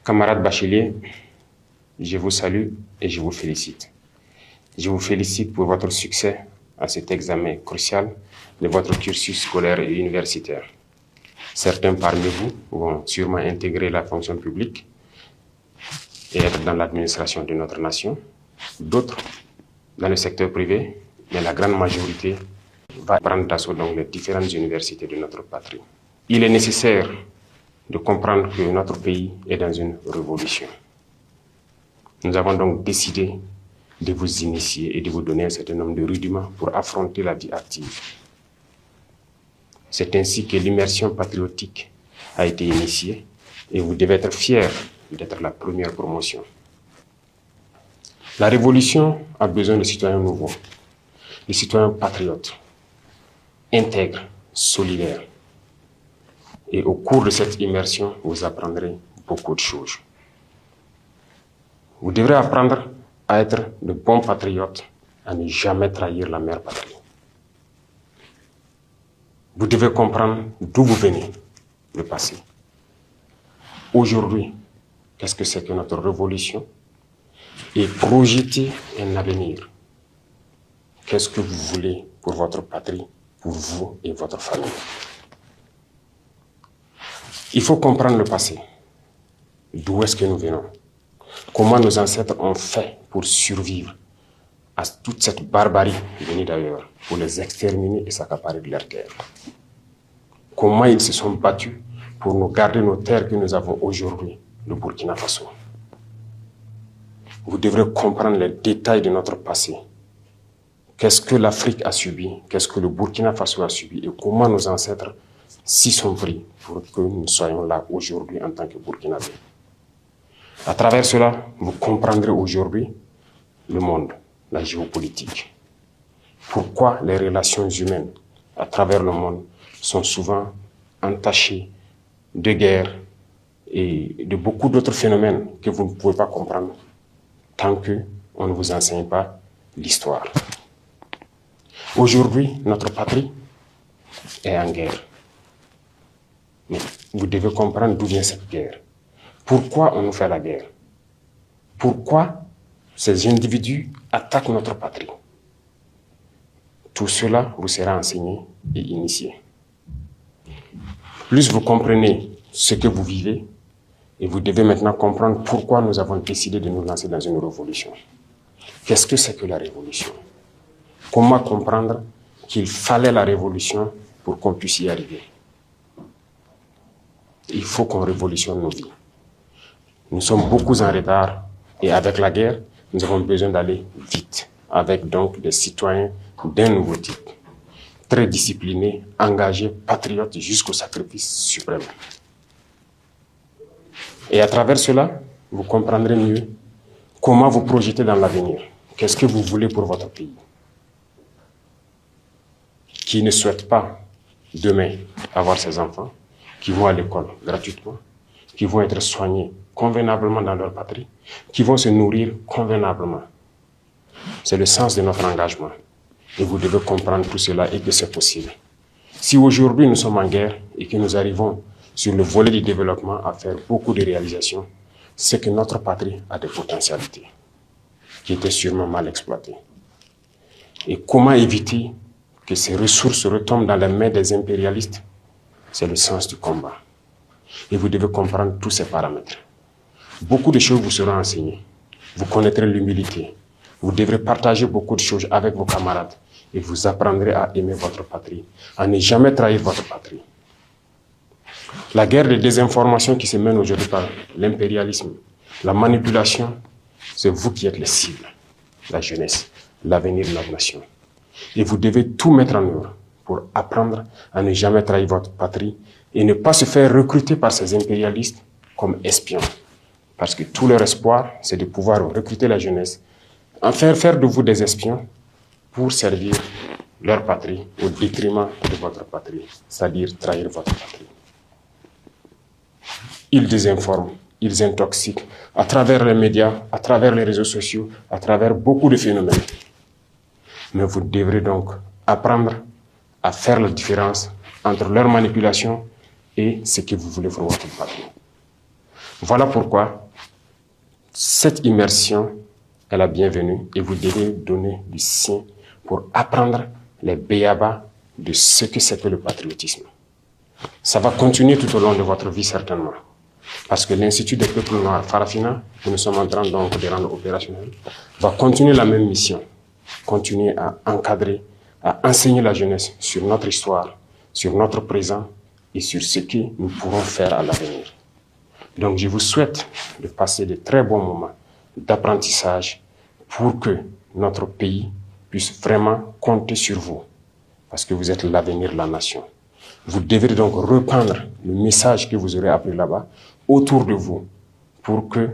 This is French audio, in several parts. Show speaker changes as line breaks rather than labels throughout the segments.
Camarades bacheliers, je vous salue et je vous félicite. Je vous félicite pour votre succès à cet examen crucial de votre cursus scolaire et universitaire. Certains parmi vous vont sûrement intégrer la fonction publique et être dans l'administration de notre nation, d'autres dans le secteur privé, mais la grande majorité va prendre d'assaut donc les différentes universités de notre patrie. Il est nécessaire de comprendre que notre pays est dans une révolution. Nous avons donc décidé de vous initier et de vous donner un certain nombre de rudiments pour affronter la vie active. C'est ainsi que l'immersion patriotique a été initiée et vous devez être fiers d'être la première promotion. La révolution a besoin de citoyens nouveaux, de citoyens patriotes, intègres, solidaires. Et au cours de cette immersion, vous apprendrez beaucoup de choses. Vous devrez apprendre à être de bons patriotes, à ne jamais trahir la mère patrie. Vous devez comprendre d'où vous venez, le passé. Aujourd'hui, qu'est-ce que c'est que notre révolution? Et projeter un avenir. Qu'est-ce que vous voulez pour votre patrie, pour vous et votre famille? Il faut comprendre le passé. D'où est-ce que nous venons? Comment nos ancêtres ont fait pour survivre à toute cette barbarie venue d'ailleurs, pour les exterminer et s'accaparer de leurs terres? Comment ils se sont battus pour nous garder nos terres que nous avons aujourd'hui, le Burkina Faso? Vous devrez comprendre les détails de notre passé. Qu'est-ce que l'Afrique a subi? Qu'est-ce que le Burkina Faso a subi? Et comment nos ancêtres s'y sont pris pour que nous soyons là aujourd'hui en tant que Burkinabés. À travers cela, vous comprendrez aujourd'hui le monde, la géopolitique. Pourquoi les relations humaines à travers le monde sont souvent entachées de guerres et de beaucoup d'autres phénomènes que vous ne pouvez pas comprendre tant qu'on ne vous enseigne pas l'histoire. Aujourd'hui, notre patrie est en guerre. Mais vous devez comprendre d'où vient cette guerre. Pourquoi on nous fait la guerre? Pourquoi ces individus attaquent notre patrie? Tout cela vous sera enseigné et initié. Plus vous comprenez ce que vous vivez, et vous devez maintenant comprendre pourquoi nous avons décidé de nous lancer dans une révolution. Qu'est-ce que c'est que la révolution? Comment comprendre qu'il fallait la révolution pour qu'on puisse y arriver? Il faut qu'on révolutionne nos vies. Nous sommes beaucoup en retard et avec la guerre, nous avons besoin d'aller vite, avec donc des citoyens d'un nouveau type, très disciplinés, engagés, patriotes jusqu'au sacrifice suprême. Et à travers cela, vous comprendrez mieux comment vous projeter dans l'avenir. Qu'est-ce que vous voulez pour votre pays? Qui ne souhaite pas demain avoir ses enfants, qui vont à l'école gratuitement, qui vont être soignés convenablement dans leur patrie, qui vont se nourrir convenablement. C'est le sens de notre engagement. Et vous devez comprendre tout cela et que c'est possible. Si aujourd'hui nous sommes en guerre et que nous arrivons sur le volet du développement à faire beaucoup de réalisations, c'est que notre patrie a des potentialités qui étaient sûrement mal exploitées. Et comment éviter que ces ressources retombent dans les mains des impérialistes? C'est le sens du combat. Et vous devez comprendre tous ces paramètres. Beaucoup de choses vous seront enseignées. Vous connaîtrez l'humilité. Vous devrez partager beaucoup de choses avec vos camarades. Et vous apprendrez à aimer votre patrie, à ne jamais trahir votre patrie. La guerre de désinformation qui se mène aujourd'hui par l'impérialisme, la manipulation, c'est vous qui êtes les cibles, la jeunesse, l'avenir de notre nation. Et vous devez tout mettre en œuvre pour apprendre à ne jamais trahir votre patrie et ne pas se faire recruter par ces impérialistes comme espions. Parce que tout leur espoir, c'est de pouvoir recruter la jeunesse, en faire de vous des espions pour servir leur patrie au détriment de votre patrie, c'est-à-dire trahir votre patrie. Ils désinforment, ils intoxiquent à travers les médias, à travers les réseaux sociaux, à travers beaucoup de phénomènes. Mais vous devrez donc apprendre à faire la différence entre leur manipulation et ce que vous voulez pour votre patrie. Voilà pourquoi cette immersion est la bienvenue et vous devez donner du sien pour apprendre les béabas de ce que c'est que le patriotisme. Ça va continuer tout au long de votre vie certainement. Parce que l'Institut des peuples noirs, Farafina, que nous sommes en train donc de rendre opérationnel, va continuer la même mission. Continuer à encadrer, à enseigner la jeunesse sur notre histoire, sur notre présent et sur ce que nous pourrons faire à l'avenir. Donc je vous souhaite de passer de très bons moments d'apprentissage pour que notre pays puisse vraiment compter sur vous. Parce que vous êtes l'avenir de la nation. Vous devrez donc reprendre le message que vous aurez appris là-bas autour de vous pour que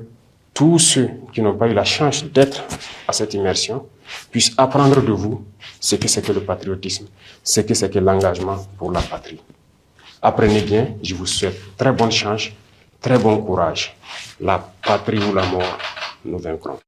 tous ceux qui n'ont pas eu la chance d'être à cette immersion puissent apprendre de vous ce que c'est que le patriotisme, ce que c'est que l'engagement pour la patrie. Apprenez bien, je vous souhaite très bonne chance, très bon courage. La patrie ou la mort, nous vaincrons.